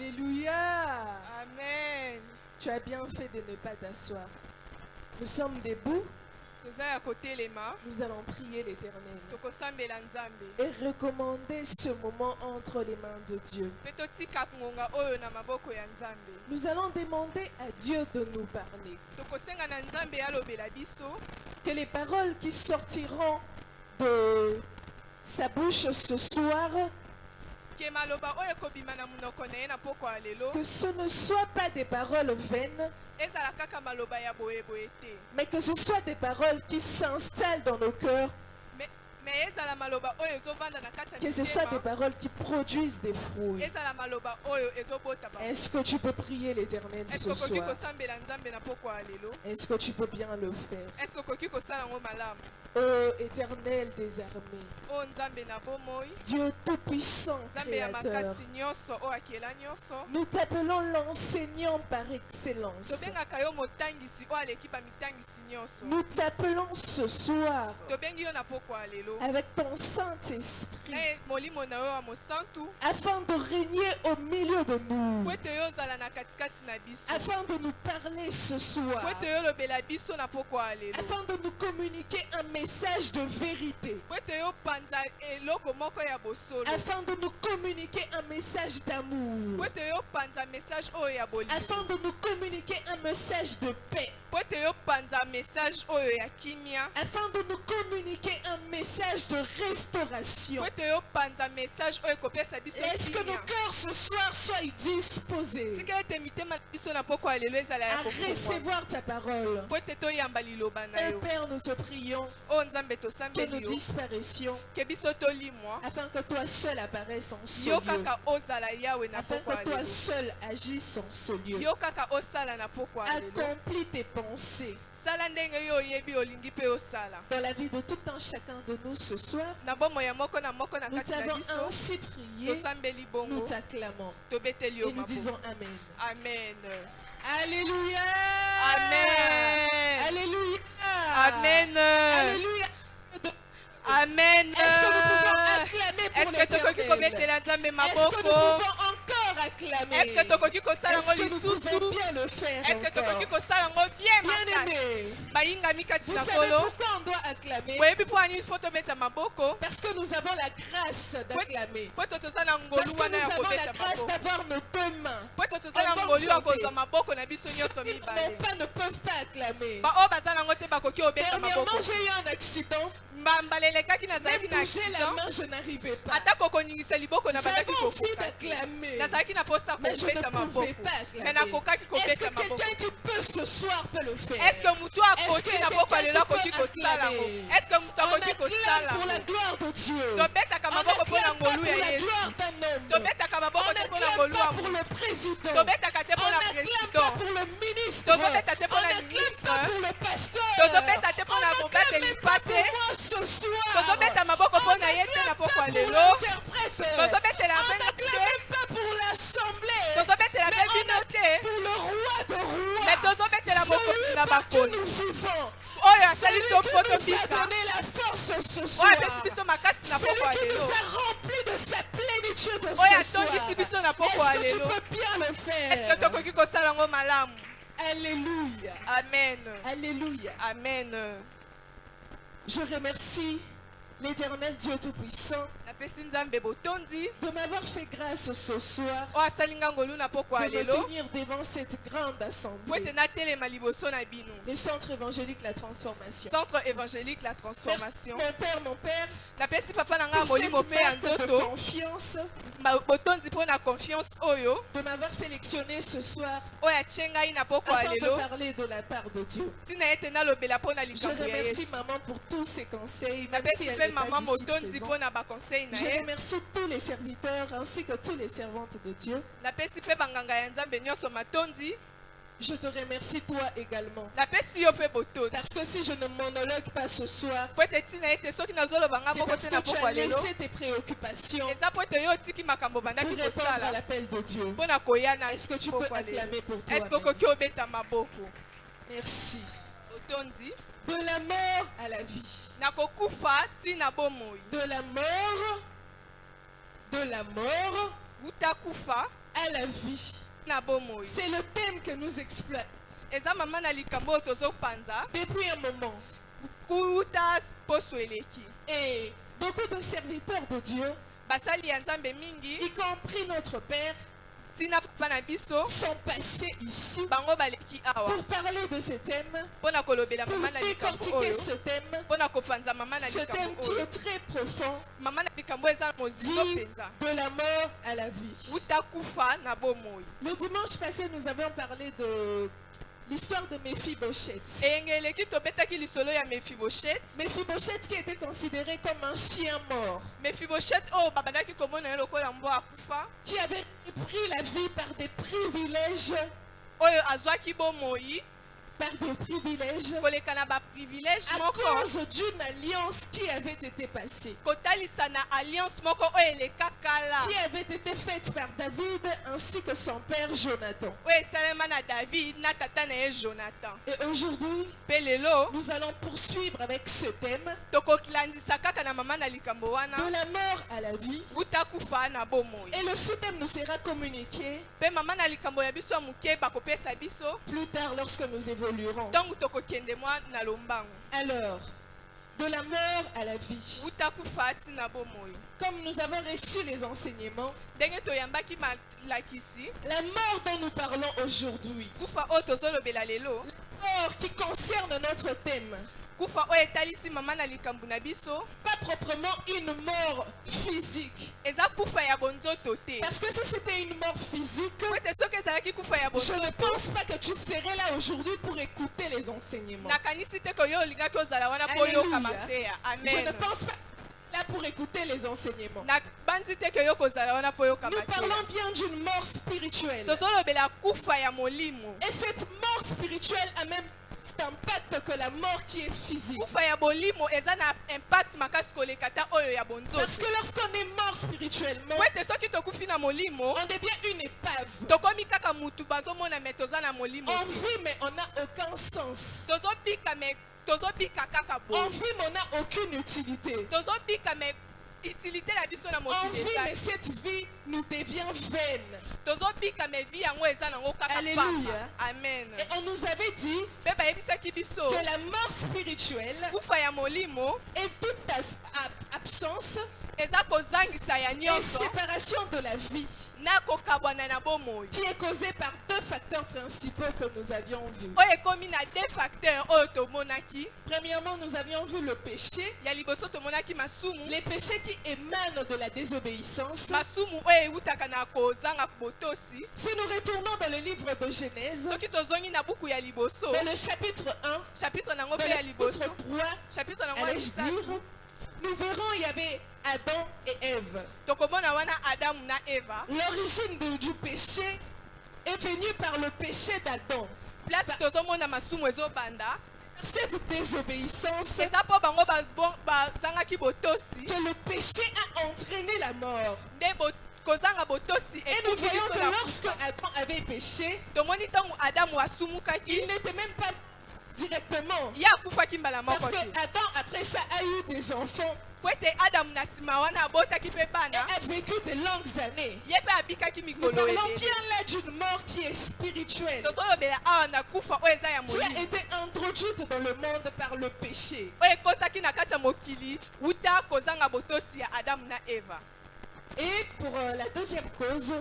Alléluia. Amen. Tu as bien fait de ne pas t'asseoir. Nous sommes debout. Nous allons prier l'Éternel et recommander ce moment entre les mains de Dieu. Nous allons demander à Dieu de nous parler. Que les paroles qui sortiront de sa bouche ce soir, que ce ne soit pas des paroles vaines, mais que ce soit des paroles qui s'installent dans nos cœurs, que ce soit des paroles qui produisent des fruits. Est-ce que tu peux prier l'Éternel ce soir? Est-ce que tu peux bien le faire? Ô Éternel des armées, Dieu Tout-Puissant, Créateur, nous t'appelons l'enseignant par excellence. Nous t'appelons ce soir avec ton Saint-Esprit afin de régner au milieu de nous, afin de nous parler ce soir, afin de nous communiquer un message de vérité, afin de nous communiquer un message d'amour, afin de nous communiquer un message de paix, afin de nous communiquer un message de restauration. Est-ce que nos cœurs ce soir soient disposés à recevoir ta parole? Oh Père, nous te prions que nous disparaissions afin que toi seul apparaisse en ce lieu, afin que toi seul agisse en ce lieu. Accomplis tes pensées dans la vie de tout un chacun de nous ce soir. Nous t'avons ainsi prié, nous t'acclamons et nous disons Amen. Amen. Alléluia. Amen. Alléluia. Amen. Alléluia. Amen. Est-ce que nous pouvons acclamer pour l'Éternel? Est-ce que nous pouvons encore acclamer? Est-ce que nous pouvons bien le faire encore? Bien-aimés, vous savez pourquoi on doit acclamer? Parce que nous avons la grâce d'acclamer. Parce que nous avons la grâce d'avoir nos deux mains en bonne santé. Ceux qui n'ont pas ne peuvent pas acclamer. Dernièrement, j'ai eu un accident. Même bouger la main, je n'arrivais pas. J'avais envie d'acclamer, mais je ne pouvais pas acclamer. Est-ce que quelqu'un qui peut ce soir peut le faire? Est-ce que quelqu'un qui peut acclamer? On acclame pour la gloire de Dieu. On n'acclame pas pour la gloire d'un homme. On n'acclame pas pour le président. On n'acclame pas pour le ministre. On n'acclame pas pour le pasteur. On n'acclame même pas pour moi ce soir. On n'acclame pas pour l'interprète. On n'acclame même pas pour l'assemblée. Mais pour le roi de rois. Celui par qui nous vivons. Celui qui nous a donné la force ce soir. Celui qui nous a remplis de sa plénitude ce soir. Est-ce que tu peux bien le faire? Alléluia. Amen. Alléluia. Amen. Je remercie l'Éternel Dieu Tout-Puissant de m'avoir fait grâce ce soir de me tenir devant cette grande assemblée. Le Centre évangélique La Transformation. Centre évangélique La Transformation. Merci mon Père, pour cette marque de confiance, de m'avoir sélectionné ce soir afin de parler de la part de Dieu. Je remercie maman pour tous ses conseils, même si elle n'est pas ici présente. Je remercie tous les serviteurs ainsi que tous les servantes de Dieu. Je te remercie toi également. Parce que si je ne monologue pas ce soir, c'est parce que tu as laissé tes préoccupations pour répondre à l'appel de Dieu. Est-ce que tu peux acclamer pour toi? Merci. De la mort à la vie. De la mort à la vie. C'est le thème que nous explorons. Depuis un moment. Et beaucoup de serviteurs de Dieu, y compris notre Père, sont passés ici pour parler de ce thème, pour décortiquer ce thème qui est très profond, dit de la mort à la vie. Le dimanche passé, nous avions parlé de l'histoire de Mephibosheth. Mephibosheth qui était considéré comme un chien mort. Qui avait pris la vie par des privilèges. Par des privilèges à cause d'une alliance qui avait été passée, qui avait été faite par David ainsi que son père Jonathan. Et aujourd'hui, nous allons poursuivre avec ce thème de la mort à la vie. Et le sous-thème nous sera communiqué plus tard lorsque nous évoluerons. Alors, de la mort à la vie. Comme nous avons reçu les enseignements, la mort dont nous parlons aujourd'hui, la mort qui concerne notre thème, pas proprement une mort physique. Parce que si c'était une mort physique, je ne pense pas que tu serais là aujourd'hui pour écouter les enseignements. Alléluia. Je ne pense pas là pour écouter les enseignements. Nous parlons bien d'une mort spirituelle. Et cette mort spirituelle a même impact que la mort qui est physique. Parce que lorsqu'on est mort spirituellement, on devient une épave. On vit mais on n'a aucun sens. On vit mais on n'a aucune utilité. On vit mais cette vie nous devient vaine. Alléluia. Amen. Et on nous avait dit que la mort spirituelle est toute absence et séparation de la vie qui est causée par deux facteurs principaux que nous avions vus. Premièrement, nous avions vu le péché, les péchés qui émanent de la désobéissance. Si nous retournons dans le livre de Genèse, dans le chapitre 1, dans le chapitre 3, allais-je dire, nous verrons il y avait Adam et Ève. L'origine du péché est venue par le péché d'Adam. Cette désobéissance que le péché a entraîné la mort. Et nous voyons que lorsque Adam avait péché, il n'était même pas directement. Parce que Adam après ça a eu des enfants. Et a vécu de longues années. Nous parlons bien là d'une mort qui est spirituelle, qui a été introduite dans le monde par le péché. Et pour la deuxième cause,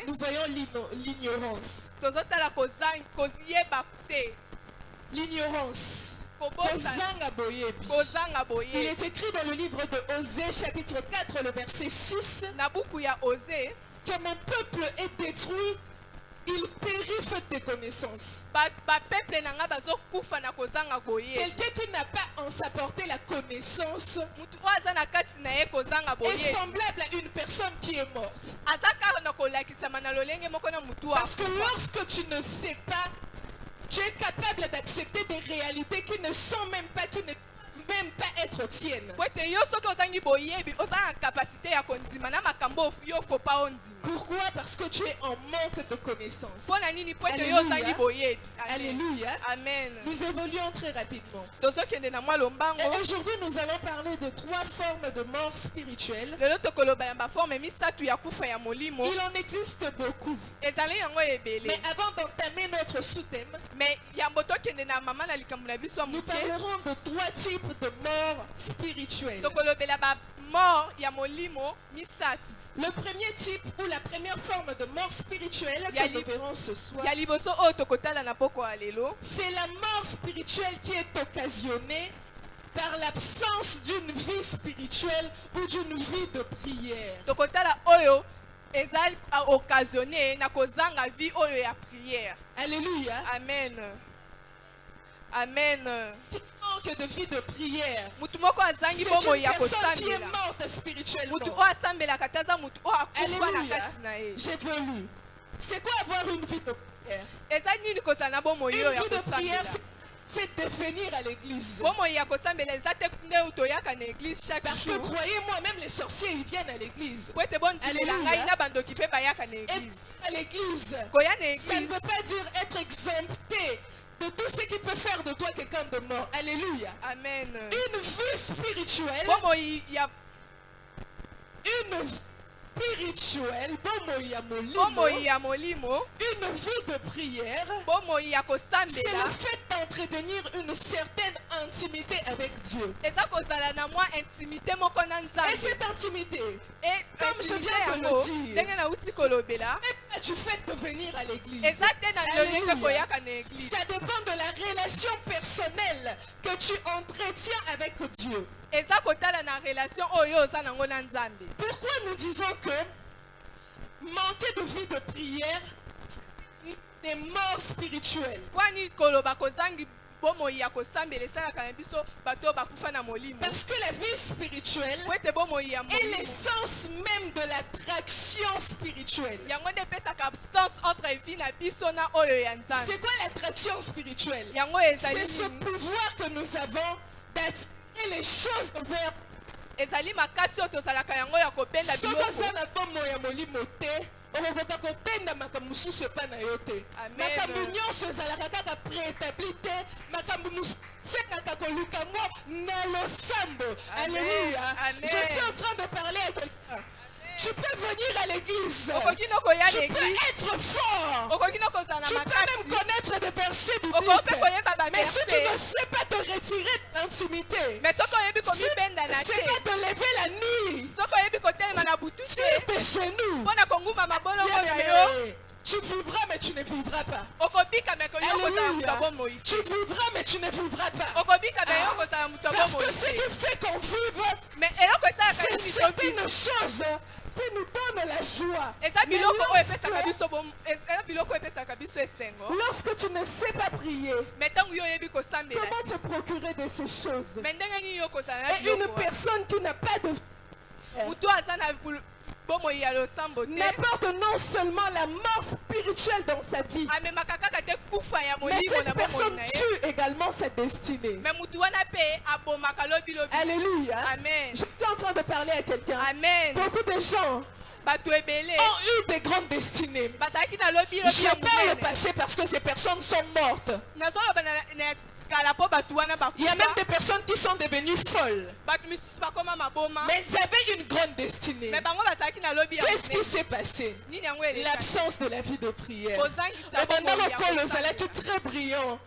nous voyons l'ignorance. L'ignorance. Il est écrit dans le livre de Osée, chapitre 4, le verset 6, que mon peuple est détruit, il périt faute de connaissances. Quelqu'un qui n'a pas en sa portée la connaissance est semblable à une personne qui est morte. Parce que lorsque tu ne sais pas, tu es capable d'accepter des réalités qui ne sont même pas, qui ne même pas être tienne. Pourquoi? Parce que tu es en manque de connaissances. Alléluia. Alléluia. Amen. Nous évoluons très rapidement. Et aujourd'hui, nous allons parler de 3 formes de mort spirituelle. Il en existe beaucoup. Mais avant d'entamer notre sous-thème, nous parlerons de 3 types de mort spirituelle. Le premier type ou la première forme de mort spirituelle que nous verrons ce soir, c'est la mort spirituelle qui est occasionnée par l'absence d'une vie spirituelle ou d'une vie de prière. Alléluia. Amen. Amen. Tu manques de vie de prière. C'est une personne qui est morte spirituellement. Alléluia. J'évolue. C'est quoi avoir une vie de prière? Une vie de prière, c'est fait devenir à l'église. Parce que croyez-moi, même les sorciers, ils viennent à l'église. Alléluia. Et à l'église, ça ne veut pas dire être exempté de tout ce qui peut faire de toi quelqu'un de mort. Alléluia. Amen. Une vie spirituelle. Une vie spirituelle. Une vie de prière. C'est le fait d'entretenir une certaine intimité avec Dieu. Et cette intimité, comme je viens de le dire, tu fais de venir à l'église. Ça dépend de la relation personnelle que tu entretiens avec Dieu. Pourquoi nous disons que manquer de vie de prière, c'est des morts spirituelles? Parce que la vie spirituelle est l'essence même de l'attraction spirituelle. C'est quoi l'attraction spirituelle? C'est ce pouvoir que nous avons d'attirer les choses vers okokoka kopenda makambo mosusu epai na yo te. Makambo nyonso ezalaka kaka préétabli te. Makambo mosusu esengaka koluka ngo na losambo. Alléluia. Je suis en train de parler à quelqu'un. Tu peux venir à l'église. Tu peux être fort. Tu peux même connaître des versets bibliques. Mais si tu ne sais pas te retirer de l'intimité, si tu ne sais pas te lever la nuit, sur tes genoux, tu vivras mais tu ne vivras pas. Alléluia. Tu vivras mais tu ne vivras pas. Parce que ce qui fait qu'on vive, c'est certaines choses qui nous donne la joie. Lorsque tu ne sais pas prier, comment te procurer de ces choses? Et une personne qui n'a pas de n'apporte non seulement la mort spirituelle dans sa vie, mais cette personne tue également sa destinée. Alléluia. Je suis en train de parler à quelqu'un. Beaucoup de gens ont eu des grandes destinées. Je parle le passé parce que ces personnes sont mortes. Il y a même des personnes qui sont devenues folles. Mais ils avaient une grande destinée. Qu'est-ce qui s'est passé? L'absence de la vie de prière. Qui est très brillant.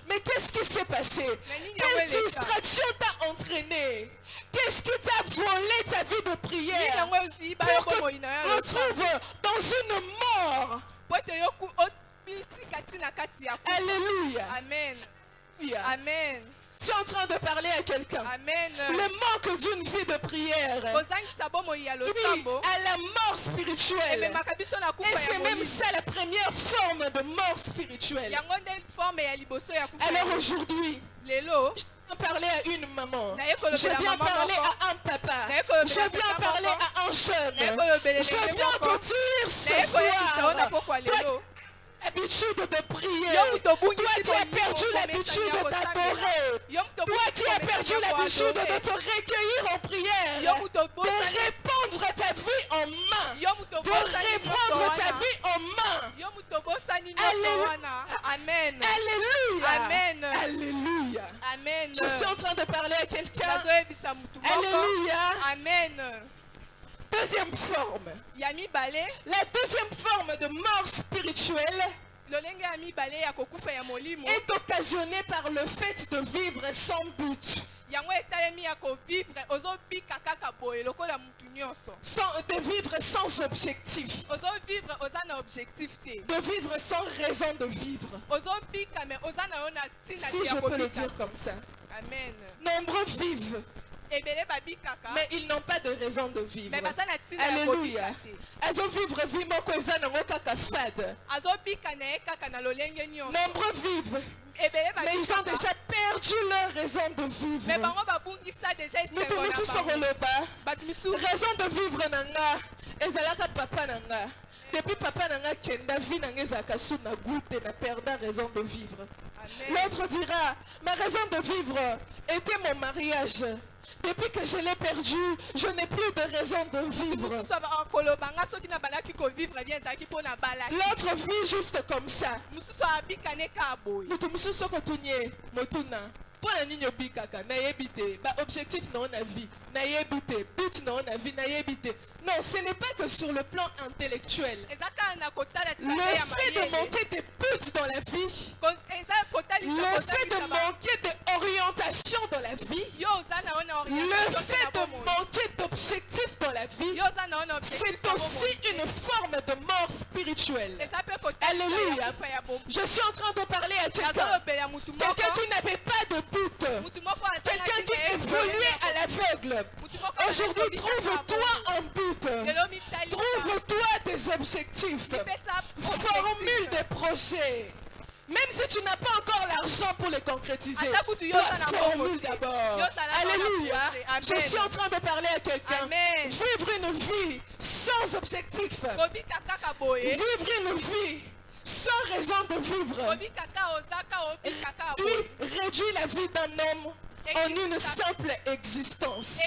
Mais qu'est-ce qui s'est passé? Quelle distraction t'a entraîné? Qu'est-ce qui t'a volé ta vie de prière pour que tu te retrouves dans une mort? Alléluia. Amen. Amen. C'est en train de parler à quelqu'un. Amen. Le manque d'une vie de prière. Oui, à la mort spirituelle. Et c'est même ça la première forme de mort spirituelle. Alors aujourd'hui, je viens parler à une maman. Je viens parler à un papa. Je viens parler à un jeune. Je viens te dire ce soir, toi, l'habitude de prier. Toi qui as perdu l'habitude d'adorer. Toi qui as perdu l'habitude de te recueillir en prière. De répandre ta vie en main. De répandre ta vie en main. Amen. Alléluia. Amen. Alléluia. Amen. Je suis en train de parler à quelqu'un. Alléluia. Amen. Deuxième forme. La deuxième forme de mort spirituelle est occasionnée par le fait de vivre sans but. De vivre sans objectif. De vivre sans raison de vivre. Si je peux le dire comme ça. Amen. Nombreux vivent. Mais ils n'ont pas de raison de vivre. Alléluia. Ils vivre nombreux vivent. Mais ils ont déjà perdu leur raison de vivre. Nous tous sommes le bas. Raison de vivre nanga. Ezalaka papa nanga. Depuis papa nanga kenda vie nanga ezaka suna goûte na perdant raison de vivre. L'autre dira, ma raison de vivre était mon mariage. Depuis que je l'ai perdu, je n'ai plus de raison de vivre. L'autre vit juste comme ça. Objectif non la vie. Non, ce n'est pas que sur le plan intellectuel. Le fait de manquer de buts dans la vie, le fait de manquer d'orientation dans la vie, le fait de manquer d'objectif dans la vie, c'est aussi une forme de mort spirituelle. Alléluia. Je suis en train de parler à quelqu'un. Quelqu'un qui n'avait pas de but. Quelqu'un qui évoluait à l'aveugle. Aujourd'hui, trouve-toi un but. Trouve-toi des objectifs. Formule des projets. Même si tu n'as pas encore l'argent pour les concrétiser, toi formule d'abord. Alléluia. Je suis en train de parler à quelqu'un. Vivre une vie sans objectif. Vivre une vie sans raison de vivre. Réduit la vie d'un homme en une simple existence.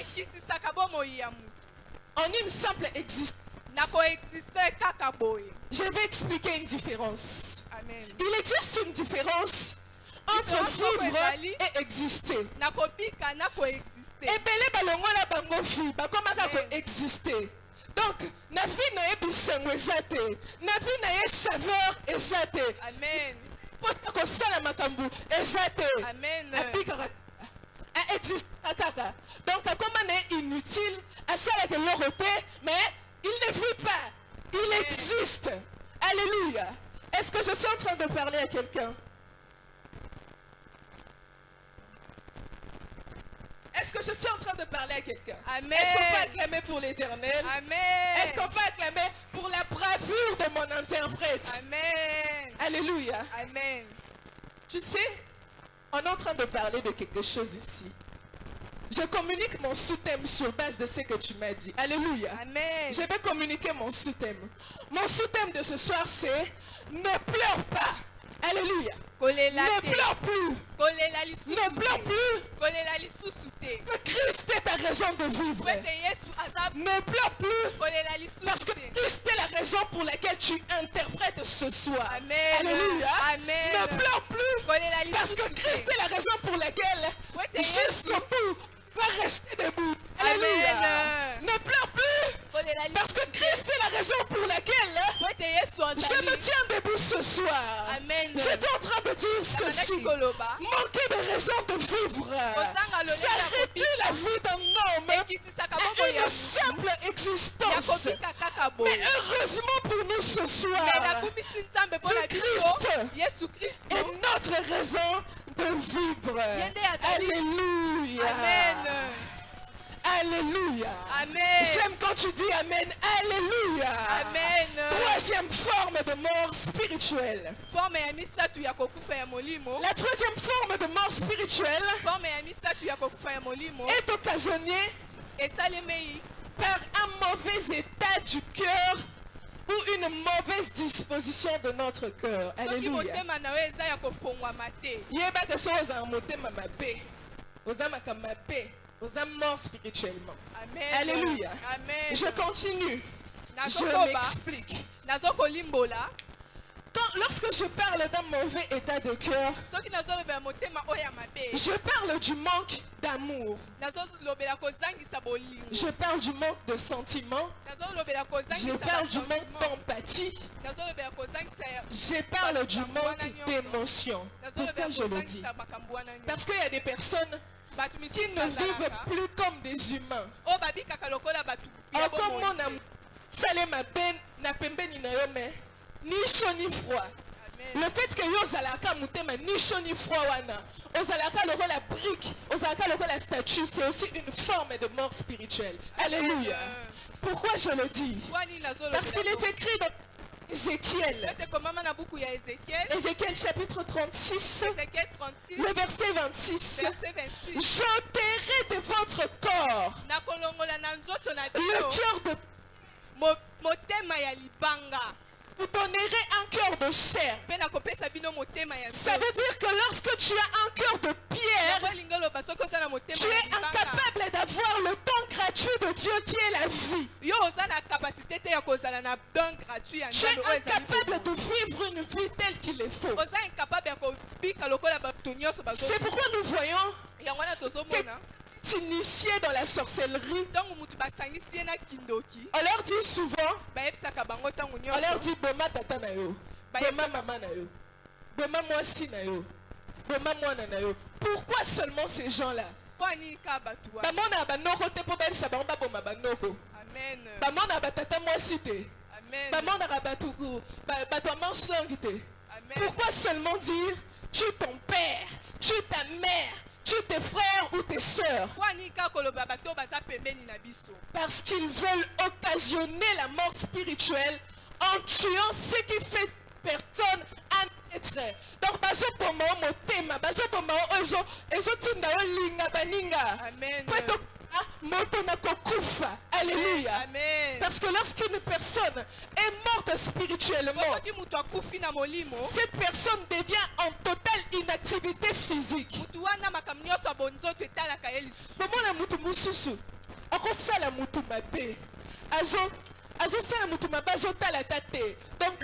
En une simple existence. Je vais expliquer une différence. Amen. Il existe une différence entre vivre et exister. Et belé balongola bango fi bakomaka ko exister. Donc na vie na ebisengo ezate, na vie na ye saveur ezate. Amen. Pota ko sala makambu ezate. Amen. A existe kaka. Donc comment est inutile à cela que l'autre mais il ne vit pas. Il existe. Alléluia. Est-ce que je suis en train de parler à quelqu'un? Est-ce que je suis en train de parler à quelqu'un? Est-ce qu'on peut acclamer pour l'Éternel? Amen. Est-ce qu'on peut acclamer pour la bravoure de mon interprète? Amen. Alléluia. Amen. Tu sais, on est en train de parler de quelque chose ici. Je communique mon sous-thème sur base de ce que tu m'as dit. Alléluia. Amen. Je vais communiquer mon sous-thème. Mon sous-thème de ce soir, c'est « Ne pleure pas ». Alléluia. Ne pleure plus. Ne pleure plus. Que Christ est ta raison de vivre. Ne pleure plus. Parce que Christ est la raison pour laquelle tu interprètes ce soir. Amen. Alléluia. Amen. Ne pleure plus. Parce que Christ est la raison pour laquelle jusqu'au bout va rester debout. Alléluia. Ne pleure plus. Parce que Christ est la raison pour laquelle je me tiens debout ce soir. Amen. J'étais en train de dire ceci. Manquer de raison de vivre, ça réduit la vie d'un homme à une simple existence. Mais heureusement pour nous ce soir, Christ est notre raison de vivre. Alléluia. Amen. Alléluia. Amen. J'aime quand tu dis Amen. Alléluia. Amen. Troisième forme de mort spirituelle. La troisième forme de mort spirituelle est occasionnée par un mauvais état du cœur ou une mauvaise disposition de notre cœur. Alléluia. Aux âmes morts spirituellement. Amen. Alléluia. Amen. Je continue. Je m'explique. Lorsque je parle d'un mauvais état de cœur, je parle du manque d'amour. Je parle du manque de sentiments. Je parle du manque d'empathie. Je parle du manque d'émotion. Pourquoi je le dis? Parce qu'il y a des personnes qui ne vivent plus comme des humains. Comme mon amour, Salema Ben n'a pembeni na yo me ni chaud ni froid. Le fait que yo zalaka mutema ni chaud ni froid wana, ozalaka loko la brique, ozalaka loko la statue, c'est aussi une forme de mort spirituelle. Alléluia. Pourquoi je le dis? Parce qu'il est écrit dans Ézéchiel. Ézéchiel chapitre 36, le verset 26. J'ôterai de votre corps le cœur de... Vous donnerez un cœur de chair. Ça veut dire que lorsque tu as un cœur de pierre, tu es incapable d'avoir le don gratuit de Dieu qui est la vie. Tu es incapable de vivre une vie telle qu'il est faut. C'est pourquoi nous voyons que initiés dans la sorcellerie, on leur dit souvent, on leur dit boma tata na yo, boma maman na yo, boma mwasi na yo, boma mwana na yo. Pourquoi seulement ces gens-là? Bamona banoko te po ba sabon ba boma banoko. Amen. Bamona batata mwasi te. Amen. Bamona batuku, batwa manche langue te. Pourquoi seulement dire tu ton père, tu ta mère, tu tes frères ou tes sœurs? Parce qu'ils veulent occasionner la mort spirituelle en tuant ce qui fait personne un être. Donc, bazo pomo motema, bazo pomo ezo tinda linga baninga. Amen. Alléluia. Amen. Parce que lorsqu'une personne est morte spirituellement, cette personne devient en totale inactivité physique. Donc,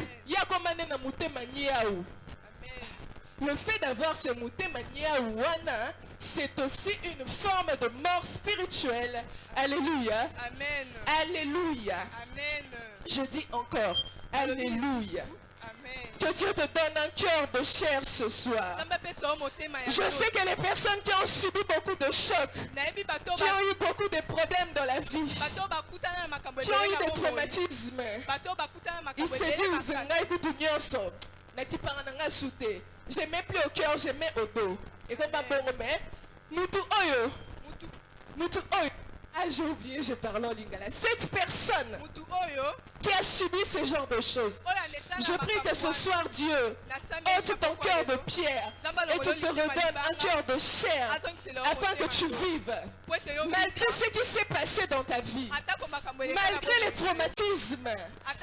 le fait d'avoir ce mutema niaouana, c'est aussi une forme de mort spirituelle. Alléluia. Amen. Alléluia. Amen. Je dis encore, Alléluia. Amen. Que Dieu te donne un cœur de chair ce soir. Je sais que les personnes qui ont subi beaucoup de chocs, qui ont eu beaucoup de problèmes dans la vie, qui ont eu des traumatismes, ils se disent, je mets plus au cœur, je mets au dos. Et comme Mutu Oyo. Ah, j'ai oublié, je parle en lingala. Cette personne qui a subi ce genre de choses, je prie que ce soir, Dieu ôte ton cœur de pierre et tu te redonnes un cœur de chair afin que tu vives. Malgré ce qui s'est passé dans ta vie, malgré les traumatismes,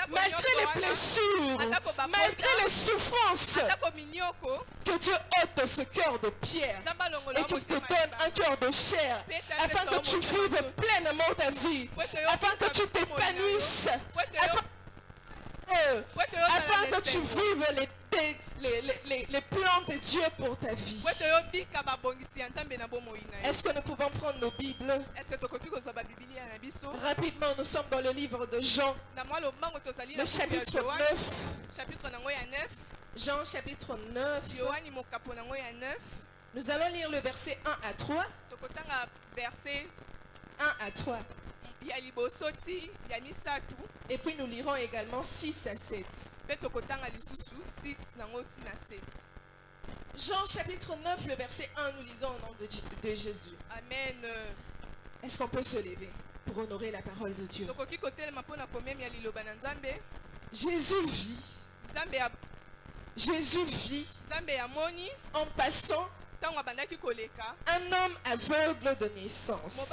malgré les blessures, malgré les souffrances, que Dieu ôte ce cœur de pierre et qu'il te donne un cœur de chair afin que tu vives pleinement ta vie, afin que tu t'épanouisses, afin que tu vives les plans de Dieu pour ta vie. Est-ce que nous pouvons prendre nos Bibles? Rapidement, nous sommes dans le livre de Jean, le chapitre 9. Jean chapitre 9. Nous allons lire le verset 1 à 3. 1 à 3. Et puis nous lirons également 6 à 7. Jean chapitre 9, le verset 1, nous lisons au nom de Jésus. Amen. Est-ce qu'on peut se lever pour honorer la parole de Dieu? Jésus vit. Jésus vit en passant un homme aveugle de naissance.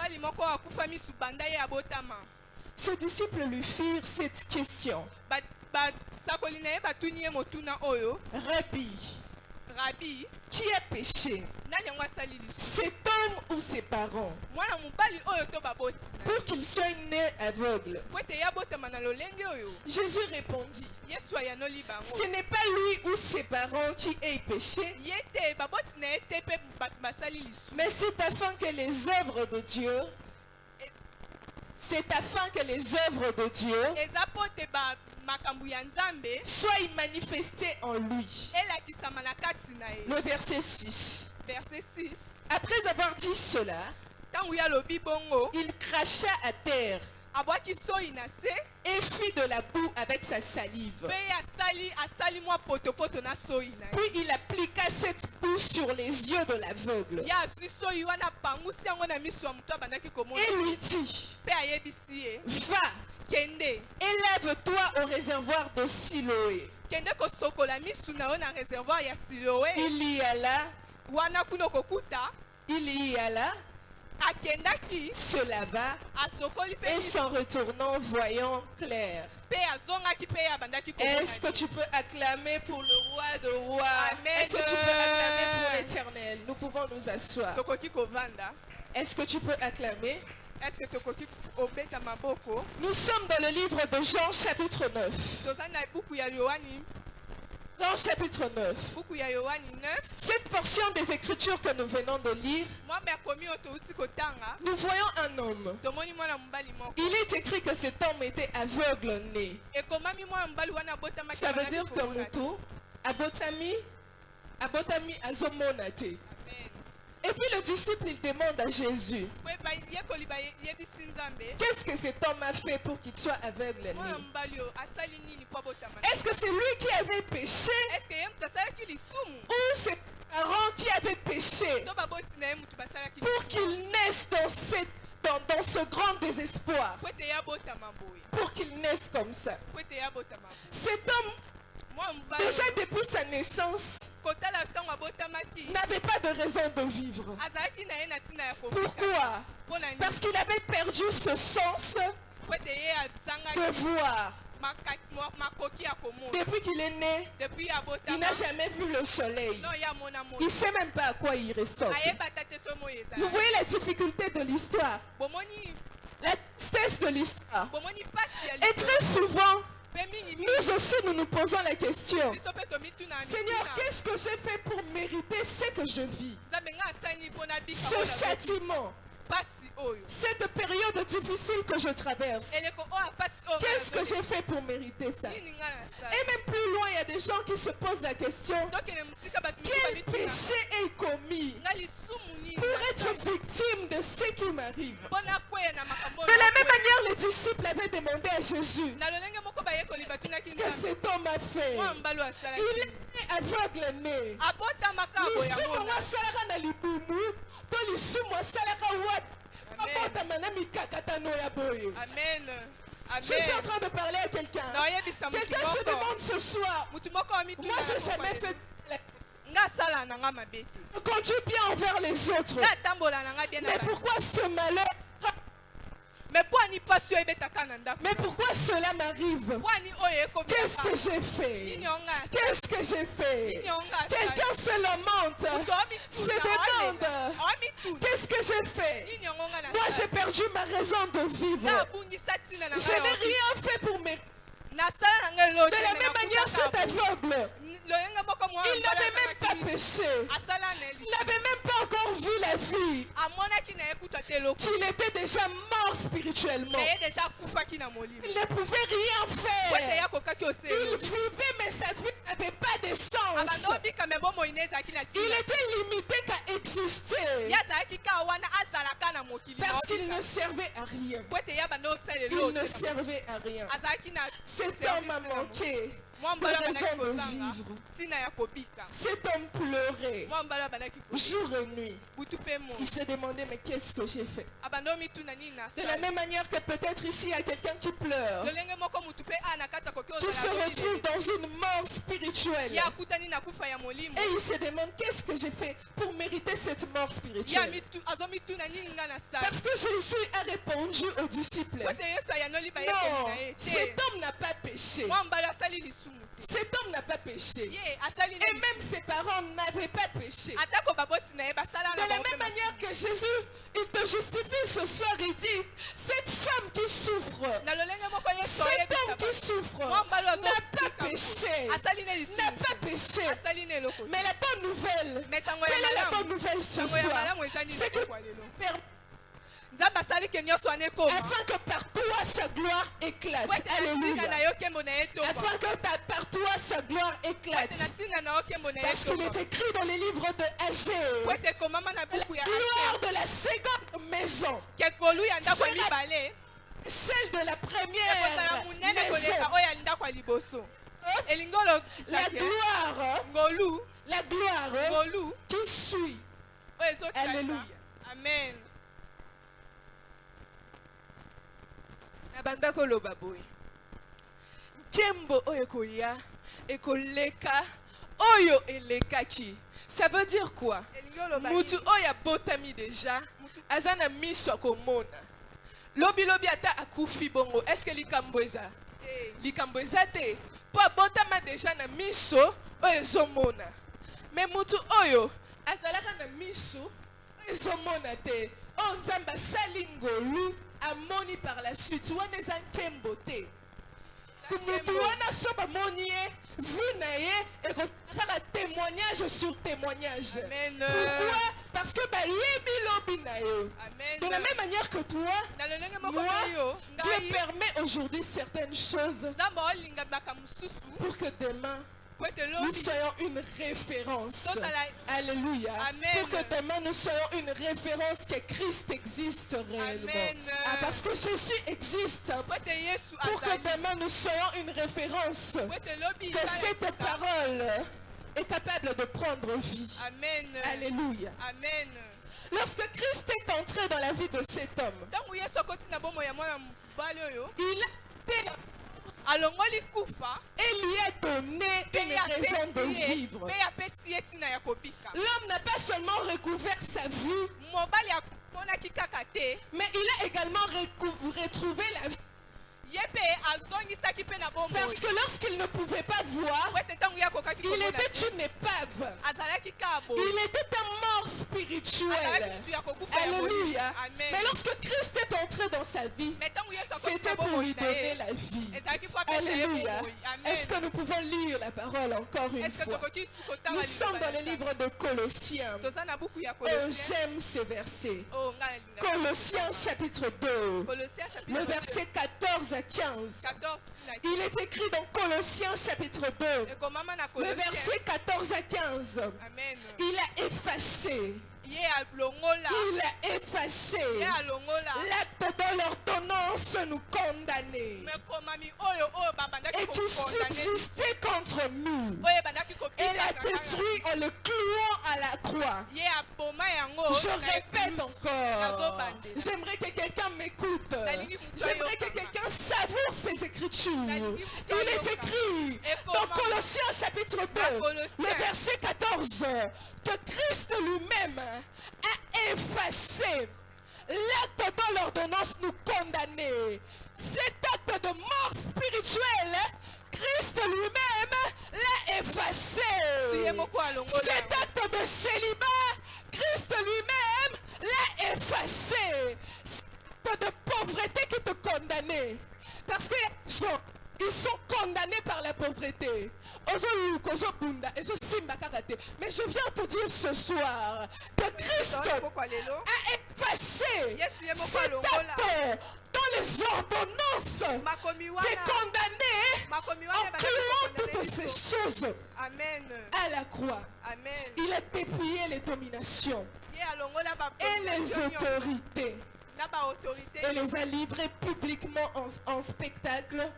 Ses disciples lui firent cette question. Rabbi, qui a péché, cet homme ou ses parents, pour qu'il soit né aveugle? Jésus répondit, ce n'est pas lui ou ses parents qui aient péché, mais c'est afin que les œuvres de Dieu, soit manifesté en lui. Le verset 6. Après avoir dit cela, il cracha à terre et fit de la boue avec sa salive. Puis il appliqua cette boue sur les yeux de l'aveugle et lui dit, va, élève-toi au réservoir de Siloé. Il y alla, se lava et s'en retournant voyant clair. Est-ce que tu peux acclamer pour le roi de rois? Est-ce que tu peux acclamer pour l'Éternel? Nous pouvons nous asseoir. Est-ce que tu peux acclamer? Nous sommes dans le livre de Jean chapitre 9. Jean chapitre 9. Cette portion des Écritures que nous venons de lire, nous voyons un homme. Il est écrit que cet homme était aveugle né. Ça veut dire que Moutou, abotami azomonate. Et puis le disciple, il demande à Jésus, qu'est-ce que cet homme a fait pour qu'il soit aveugle né? Est-ce que c'est lui qui avait péché ou ses parents qui avaient péché pour qu'il naisse dans ce grand désespoir, pour qu'il naisse comme ça? Cet homme, déjà depuis sa naissance, n'avait pas de raison de vivre. Pourquoi? Parce qu'il avait perdu ce sens de voir. Depuis qu'il est né, il n'a jamais vu le soleil. Il ne sait même pas à quoi il ressemble. Vous voyez la difficulté de l'histoire, la tristesse de l'histoire. Et très souvent, nous aussi nous posons la question, Seigneur, qu'est-ce que j'ai fait pour mériter ce que je vis? Ce châtiment, cette période difficile que je traverse, qu'est-ce que j'ai fait pour mériter ça? Et même plus loin, il y a des gens qui se posent la question, quel péché est commis pour être victime de ce qui m'arrive? De la même manière, les disciples avaient demandé à Jésus, qu'est-ce que cet homme a fait? Il est aveugle né. Amen. Je suis en train de parler à quelqu'un. Quelqu'un se demande ce soir, moi je n'ai jamais fait je conduis bien envers les autres, mais pourquoi ce malheur? Mais pourquoi cela m'arrive? Qu'est-ce que j'ai fait? Qu'est-ce que j'ai fait? Quelqu'un se lamente, se demande, qu'est-ce que j'ai fait? Moi j'ai perdu ma raison de vivre. Je n'ai rien fait pour mes... De la même manière, cet aveugle, il n'avait même pas péché. Il n'avait même pas encore vu la vie. Il était déjà mort spirituellement. Il ne pouvait rien faire. Il vivait, mais sa vie n'avait pas de sens. Il était limité qu'à exister. Parce qu'il ne servait à rien. Il ne servait à rien. Cet homme a manqué de raison de vivre. Cet homme pleurait jour et nuit. Il se demandait, mais qu'est-ce que j'ai fait? De la même manière que peut-être ici il y a quelqu'un qui pleure, qui se retrouve dans une mort spirituelle, et il se demande, qu'est-ce que j'ai fait pour mériter cette mort spirituelle? Parce que Jésus a répondu aux disciples, non, cet homme n'a pas péché. Cet homme n'a pas péché. Et même ses parents n'avaient pas péché. De la même manière que Jésus, il te justifie ce soir, il dit, cette femme qui souffre, cet homme qui souffre, n'a pas péché. N'a pas péché. Mais la bonne nouvelle, quelle est la bonne nouvelle ce soir? C'est que afin que par toi sa gloire éclate. Alléluia. Afin que par toi sa gloire éclate. Parce qu'il est écrit dans les livres de Agée, la gloire de la seconde maison sera celle de la première maison. La gloire qui suit. Alléluia. Amen. Nabanda koloba boy. Kembo oyo koya ekoleka oyo elekaki. Ça veut dire quoi? Mutu oya botami déjà azana miso komona. Lobi ata akufi bongo. Est-ce que likambo eza? Likambo eza te. Po botama déjà na miso oyo zomona. Mais mutu oyo azalaka na miso ezomona te. On nzamba salingolu amoni par la suite. Wana eza nkembo te. Kumutu wana soba monie vu na ye ekozala témoignage sur témoignage. Amen. Pourquoi? Parce que yebi lobi na yo. De la même manière que toi, moi, Dieu permet aujourd'hui certaines choses pour que demain nous soyons une référence. Alléluia. Amen. Pour que demain nous soyons une référence que Christ existe réellement. Ah, parce que Jésus existe. Pour que demain nous soyons une référence. Que cette parole est capable de prendre vie. Amen. Alléluia. Amen. Lorsque Christ est entré dans la vie de cet homme, il a été et lui a donné une raison de vivre. L'homme n'a pas seulement recouvert sa vue, mais il a également retrouvé la vie. Parce que lorsqu'il ne pouvait pas voir, il était une épave. Il était un mort spirituel. Alléluia. Mais lorsque Christ est entré dans sa vie, c'était pour lui donner la vie. Alléluia. Est-ce que nous pouvons lire la parole encore une fois? Nous sommes dans le livre de Colossiens. Oh, j'aime ces versets. Colossiens chapitre 2, le verset 14 à 15. Il est écrit dans Colossiens chapitre 2, le verset 14 à 15. Amen. Il a effacé. Il a effacé l'acte de l'ordonnance nous condamner et qui subsistait contre nous. Il a détruit en le clouant à la croix. Je répète encore. J'aimerais que quelqu'un m'écoute. J'aimerais que quelqu'un savoure ces écritures. Il est écrit dans Colossiens chapitre 2, le verset 14, que Christ lui-même a effacé l'acte de l'ordonnance nous condamner. Cet acte de mort spirituelle, Christ lui-même l'a effacé. Cet acte de célibat, Christ lui-même l'a effacé. Cet acte de pauvreté qui te condamnait. Parce que les gens, ils sont condamnés par la pauvreté. Mais je viens te dire ce soir que Christ a effacé cet acte dans les ordonnances. C'est condamné en clouant toutes ces choses à la croix. Il a dépouillé les dominations. et les autorités. Et les a livrés publiquement en spectacle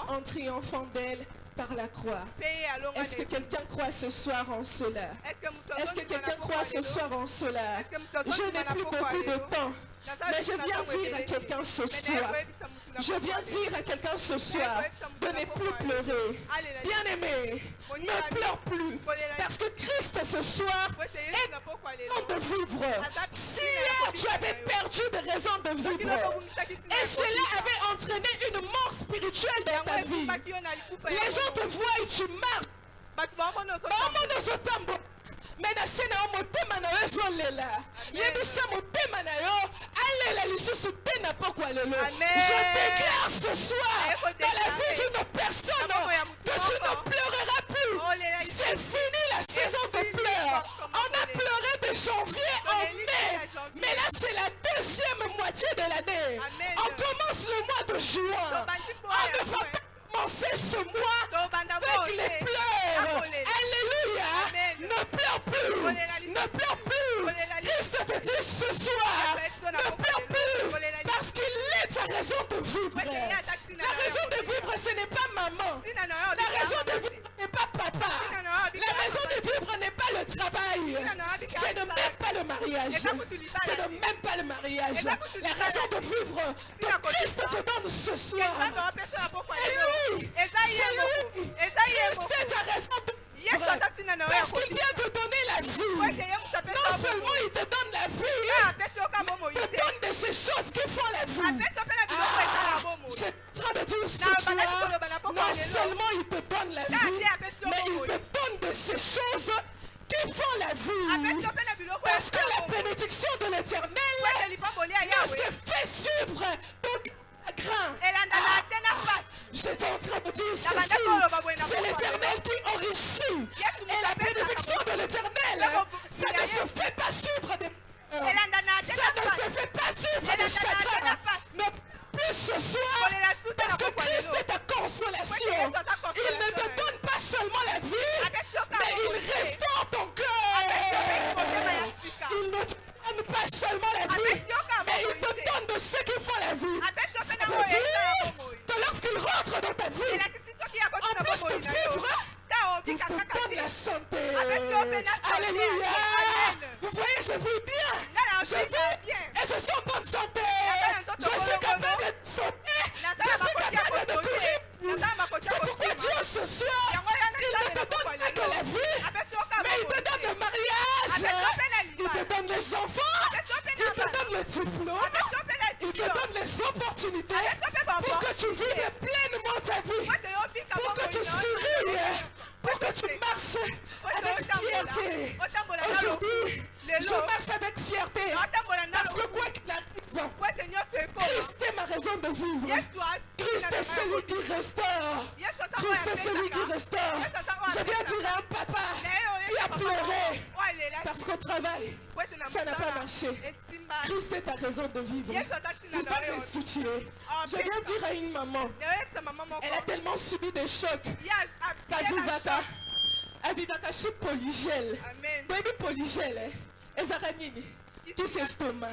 en triomphant d'elle par la croix. Est-ce que quelqu'un croit ce soir en cela? Est-ce que quelqu'un croit ce soir en cela? Je n'ai plus beaucoup de temps, mais je viens dire à quelqu'un ce soir, de ne plus pleurer. Bien-aimé, ne pleure plus, parce que Christ ce soir est temps de vivre. Si hier tu avais perdu des raisons de vivre, et cela avait entraîné une mort spirituelle dans ta vie, les gens te voient et tu marches. Menacé na motema na yo zolela yebisa motema na yo alela lisusu te na pokwa lelo. Je déclare ce soir dans la vie d'une personne que tu ne pleureras plus. C'est fini la saison de pleurs. On a pleuré de janvier en mai, mais là c'est la deuxième moitié de l'année. On commence le mois de juin. On ne va pas commencer ce mois avec les pleurs. Alléluia. Ne pleure plus. Ne pleure plus. Christ te dit ce soir, ne pleure plus, parce qu'il est ta raison de vivre. La raison de vivre, ce n'est pas maman. La raison de vivre n'est pas papa. La raison de vivre n'est pas le travail. Ce n'est même pas le mariage. Ce n'est même pas le mariage. La raison de vivre que Christ te donne ce soir, c'est lui. C'est lui. Christ est ta raison de vivre. Parce qu'il vient te donner la vie. Non seulement il te donne la vie, mais il te donne de ces choses qui font la vie. Je suis en train de dire ce soir, non seulement il te donne la vie, mais il te donne de ces choses qui font la vie. Parce que la bénédiction de l'Éternel ne se fait suivre grain. J'étais en train de dire ceci, c'est l'Éternel qui enrichit. Et la bénédiction de l'Éternel, ça ne se fait pas suivre des ça ne se fait pas suivre des chagrins. Mais plus ce soir, parce que Christ est ta consolation. Il ne te donne pas seulement la vie, mais il restaure ton cœur. Il ne te donne pas seulement la vie, mais il te donne de ceux qui font la vie. Ça veut dire que lorsqu'il rentre dans ta vie, en plus de vivre, il te donne la santé. Alléluia. Vous voyez, je vis bien. Je vis et je suis en bonne santé. Je suis capable de sauter. Je suis capable de courir. C'est pourquoi Dieu ce soir, il ne te donne pas que la vie, mais il te donne le mariage. Il te donne les enfants. Il te donne le diplôme. Il te donne les opportunités pour que tu vives pleinement ta vie. Pour que tu souris. Pour que tu marches avec fierté. Aujourd'hui, je marche avec fierté. Parce que quoi qu'il arrive, Christ est ma raison de vivre. Christ est celui qui restaure. Christ est celui qui restaure. Je viens dire à un papa qui a pleuré parce qu'au travail, ça n'a pas marché. Christ est ta raison de vivre. Il va me soutien. Je viens dire à une maman, elle a tellement subi des chocs qu'Avivaka sous polygel. Baby polygel, Ezaranini. Qui s'estomac,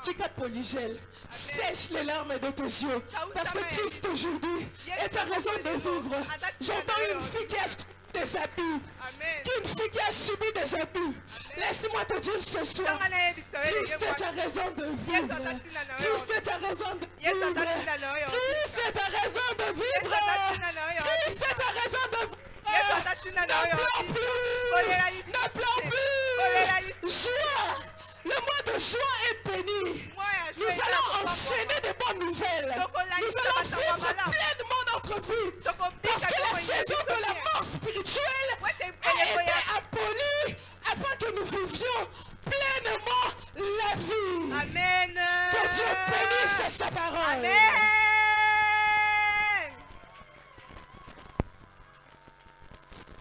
tika polygel, sèche les larmes de tes yeux, parce que Christ aujourd'hui est ta raison de vivre. J'entends une fille qui a subi des abus, une fille qui a subi des abus. Laisse-moi te dire ce soir, Christ est ta raison de vivre. Christ est ta raison de vivre. Christ est ta raison de vivre. Christ est ta raison de vivre. Ne pleure plus. Ne pleure plus. Joie. Le mois de juin est béni. Nous allons enchaîner de bonnes nouvelles. Nous allons vivre pleinement notre vie. Parce que la saison de la mort spirituelle a été abolie afin que nous vivions pleinement la vie. Amen. Que Dieu bénisse sa parole. Amen.